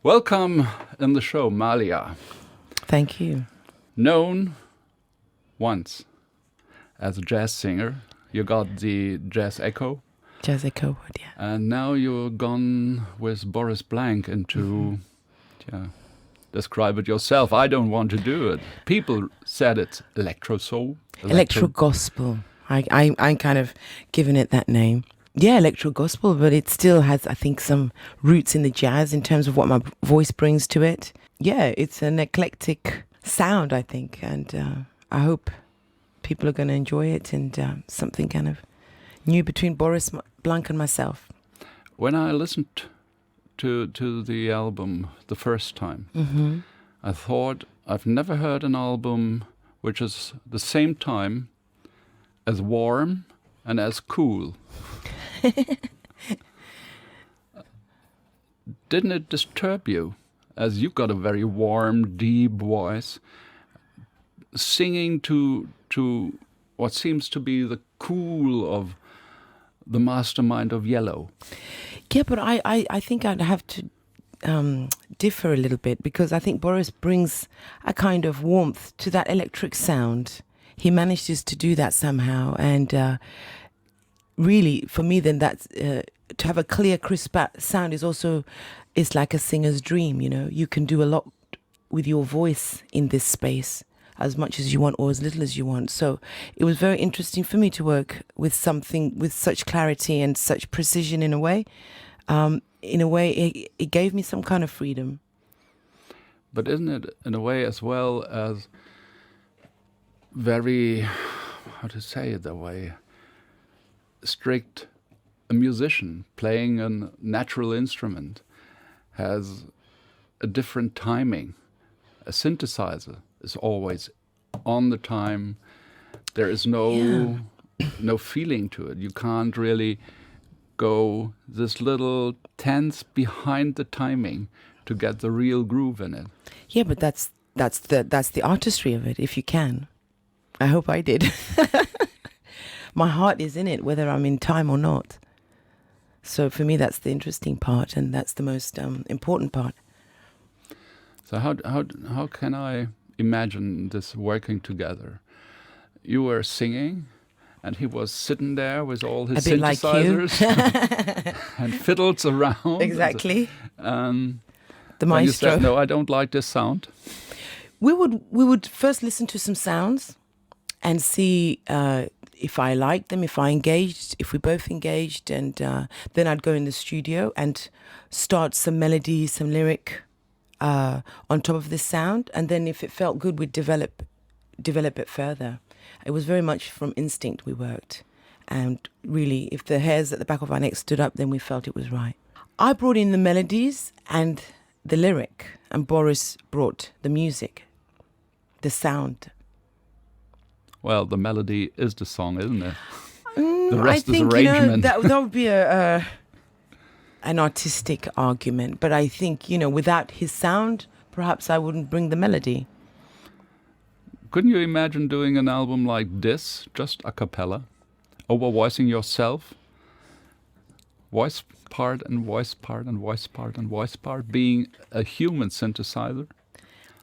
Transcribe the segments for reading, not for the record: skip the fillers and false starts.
Welcome in the show, Malia. Thank you. Known once as a jazz singer, you got the Jazz Echo. Jazz Echo, yeah. And now you're gone with Boris Plank into, describe it yourself. I don't want to do it. People said it's electro soul. Electro gospel. I'm kind of giving it that name. Yeah, electro gospel, but it still has, I think, some roots in the jazz in terms of what my voice brings to it. Yeah, it's an eclectic sound, I think, and I hope people are going to enjoy it and something kind of new between Boris Plank and myself. When I listened to the album the first time, I thought I've never heard an album which is the same time as warm and as cool. Didn't it disturb you, as you've got a very warm, deep voice, singing to what seems to be the cool of the mastermind of Yellow? Yeah, but I think I'd have to differ a little bit, because I think Boris brings a kind of warmth to that electric sound. He manages to do that somehow, and really, for me, then that's to have a clear, crisp sound is like a singer's dream. You know, you can do a lot with your voice in this space, as much as you want or as little as you want. So it was very interesting for me to work with something with such clarity and such precision. In a way, it gave me some kind of freedom. But isn't it, in a way, as well as very, how to say it that way, strict? A musician playing a natural instrument has a different timing. A synthesizer is always on the time. There is no feeling to it. You can't really go this little tense behind the timing to get the real groove in it. Yeah, but that's the artistry of it, if you can. I hope I did. My heart is in it, whether I'm in time or not. So for me, that's the interesting part, and that's the most important part. So how can I imagine this working together? You were singing, and he was sitting there with all his synthesizers and fiddles around. Exactly. The maestro. You said, no, I don't like this sound. We would first listen to some sounds and see if I liked them, if we both engaged, and then I'd go in the studio and start some melody, some lyric on top of this sound, and then if it felt good, we'd develop it further. It was very much from instinct we worked, and really, if the hairs at the back of our neck stood up, then we felt it was right. I brought in the melodies and the lyric, and Boris brought the music, the sound. Well, the melody is the song, isn't it? The rest is arrangement. I think, that would be an artistic argument. But I think, without his sound, perhaps I wouldn't bring the melody. Couldn't you imagine doing an album like this, just a cappella, over-voicing yourself? Voice part and voice part and voice part and voice part, being a human synthesizer?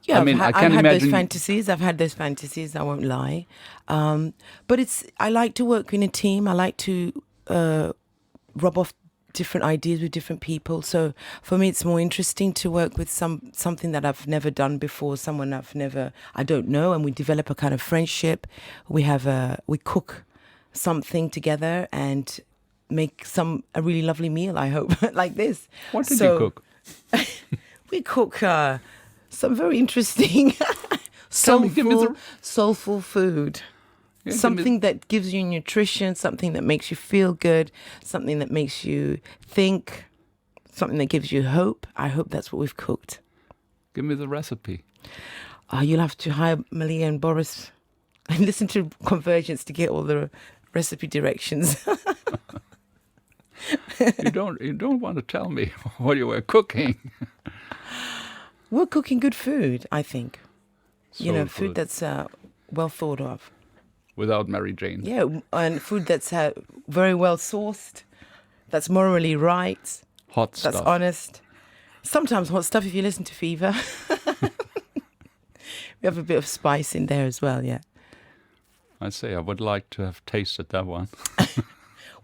Yeah, I've had those fantasies. I've had those fantasies, I won't lie. But I like to work in a team. I like to rub off different ideas with different people. So for me, it's more interesting to work with something that I've never done before, someone I don't know, and we develop a kind of friendship. We cook something together and make a really lovely meal, I hope, like this. What did you cook? We cook some very interesting, soulful food. Yeah, something that gives you nutrition, something that makes you feel good, something that makes you think, something that gives you hope. I hope that's what we've cooked. Give me the recipe. You'll have to hire Malia and Boris and listen to Convergence to get all the recipe directions. You don't want to tell me what you were cooking. We're cooking good food, I think. Soul food that's well thought of. Without Mary Jane. Yeah, and food that's very well sourced, that's morally right, hot stuff. That's honest. Sometimes hot stuff if you listen to Fever. We have a bit of spice in there as well, yeah. I say I would like to have tasted that one.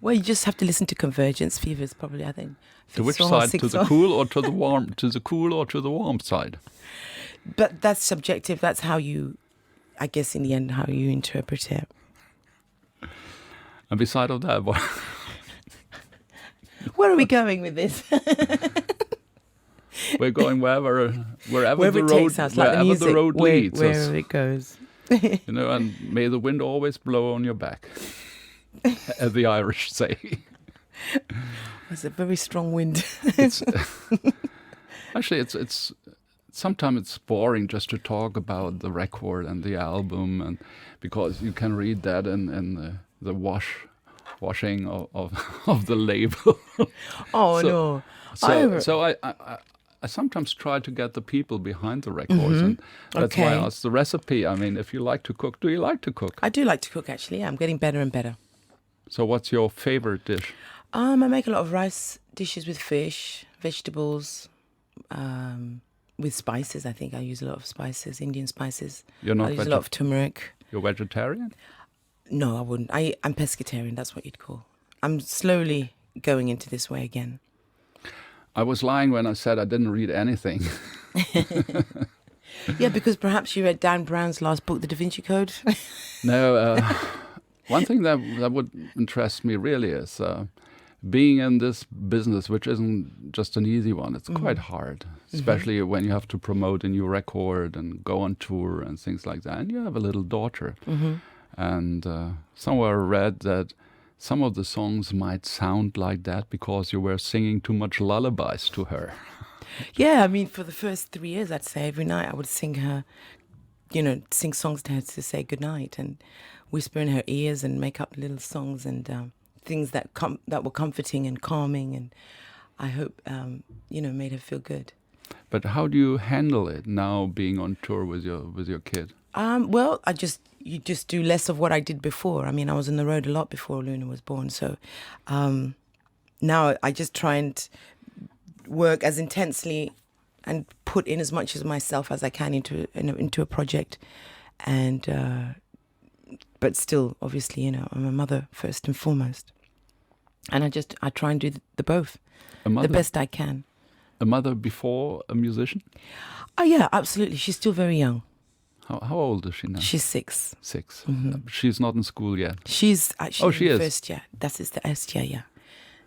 Well, you just have to listen to Convergence. Fever is probably, I think. To which side? To the cool or to the warm? To the cool or to the warm side? But that's subjective. That's how you, I guess, in the end, how you interpret it. And beside of that, what? Where are we going with this? We're going wherever the road takes us, like the music, the road leads us. Wherever it goes. You know, and may the wind always blow on your back, as the Irish say. It's a very strong wind. Actually, it's sometimes it's boring just to talk about the record and the album, and because you can read that in the washing of the label. Oh, so, no. So I sometimes try to get the people behind the records, and that's why I asked the recipe. I mean, if you like to cook, do you like to cook? I do like to cook, actually. Yeah, I'm getting better and better. So what's your favorite dish? I make a lot of rice dishes with fish, vegetables, with spices. I think I use a lot of spices, Indian spices. You're not I use a lot of turmeric. You're vegetarian? No, I wouldn't. I'm pescatarian, that's what you'd call. I'm slowly going into this way again. I was lying when I said I didn't read anything. Yeah, because perhaps you read Dan Brown's last book, The Da Vinci Code. No, one thing that would interest me really is being in this business, which isn't just an easy one. It's quite hard, especially when you have to promote a new record and go on tour and things like that. And you have a little daughter. And somewhere I read that some of the songs might sound like that because you were singing too much lullabies to her. Yeah, I mean, for the first 3 years, I'd say every night I would sing her, sing songs to her to say goodnight and whisper in her ears and make up little songs and things that were comforting and calming, and I hope, made her feel good. But how do you handle it now, being on tour with your kid? Well, you just do less of what I did before. I mean, I was on the road a lot before Luna was born, so now I just try and work as intensely and put in as much of myself as I can into a project, and but still, obviously, I'm a mother first and foremost, and I try and do the both, the best I can. A mother before a musician? Oh yeah, absolutely. She's still very young. How old is she now? She's 6. 6. She's not in school yet. She's actually in the is. first year. That is the first year, yeah.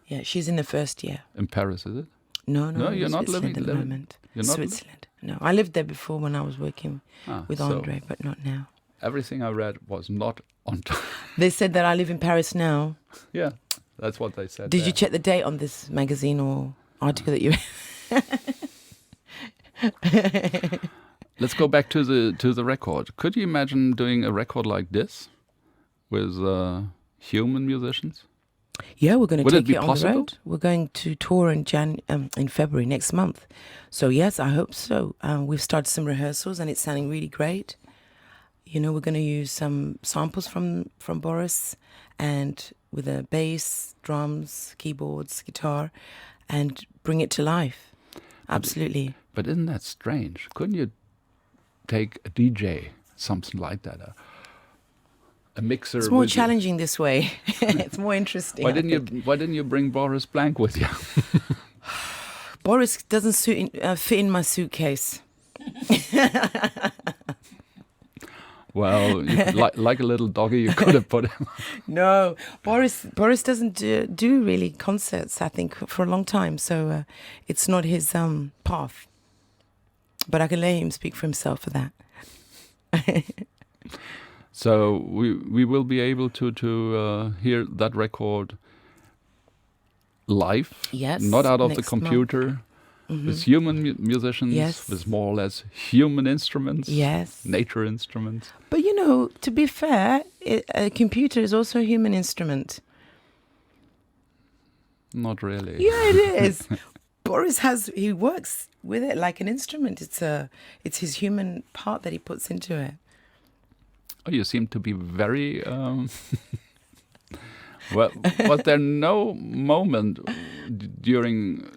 Yeah, she's in the first year. In Paris, is it? No, you're not living at the moment. You're not Switzerland. No, I lived there before when I was working with Andre, but not now. Everything I read was not on time. They said that I live in Paris now. Yeah, that's what they said. Did you check the date on this magazine or article that you read? Let's go back to the record. Could you imagine doing a record like this with human musicians? Yeah, we're going to take it on possible? the road. We're going to tour in February next month. So yes, I hope so. We've started some rehearsals and it's sounding really great. We're going to use some samples from Boris, and with a bass, drums, keyboards, guitar, and bring it to life. Absolutely. But isn't that strange? Couldn't you take a DJ, something like that, a mixer? It's more challenging this way. It's more interesting. Why didn't you bring Boris Plank with you? Boris doesn't fit in my suitcase. Well, like a little doggy, you could have put him. No, Boris doesn't do really concerts, I think, for a long time. So it's not his path. But I can let him speak for himself for that. So we will be able to hear that record live, yes, not out of the computer, with human musicians, yes, with more or less human instruments, yes, nature instruments. But to be fair, a computer is also a human instrument. Not really. Yeah, it is. Boris he works with it like an instrument. It's his human part that he puts into it. Oh, you seem to be very. Well, was there no moment during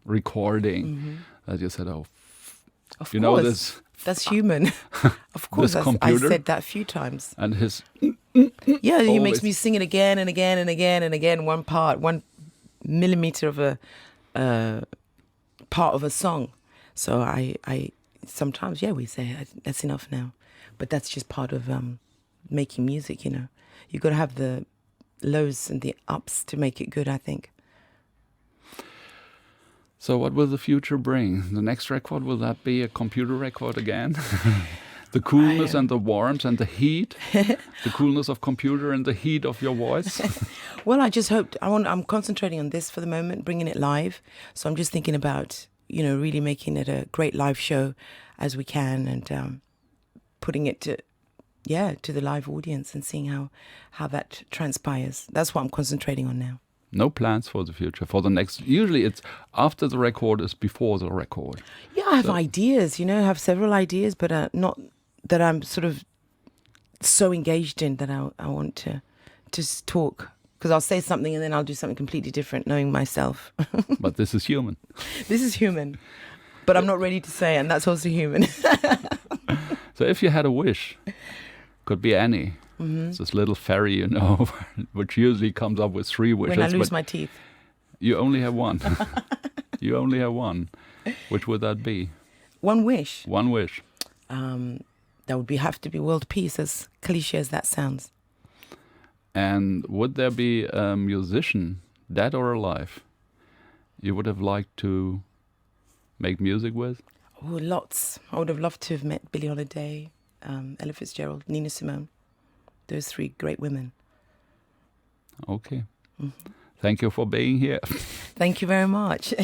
recording that you said, "Oh, Of you course, know this." that's human. Of course, This I computer? said that a few times. And his Yeah, he makes Always. me sing it again and again and again and again. One part, 1 millimeter of a part of a song. So I sometimes, we say that's enough now, but that's just part of making music. You know, you got to have the lows and the ups to make it good, I think. So what will the future bring? The next record, will that be a computer record again? The coolness and the warmth and the heat, the coolness of computer and the heat of your voice. Well, I just hoped, I'm concentrating on this for the moment, bringing it live. So I'm just thinking about, really making it a great live show as we can, and putting it to the live audience and seeing how that transpires. That's what I'm concentrating on now. No plans for the future, for the next. Usually it's after the record is before the record. Yeah, I have ideas, I have several ideas, but not that I'm sort of so engaged in that I want to just talk. Because I'll say something and then I'll do something completely different, knowing myself. But this is human. This is human. But I'm not ready to say it, and that's also human. So if you had a wish, could be any. It's this little fairy, which usually comes up with 3 wishes. When I lose my teeth. You only have one. You only have one. Which would that be? One wish. One wish. That would have to be world peace, as cliche as that sounds. And would there be a musician, dead or alive, you would have liked to make music with? Oh, lots. I would have loved to have met Billie Holiday, Ella Fitzgerald, Nina Simone. Those 3 great women. Okay. Thank you for being here. Thank you very much.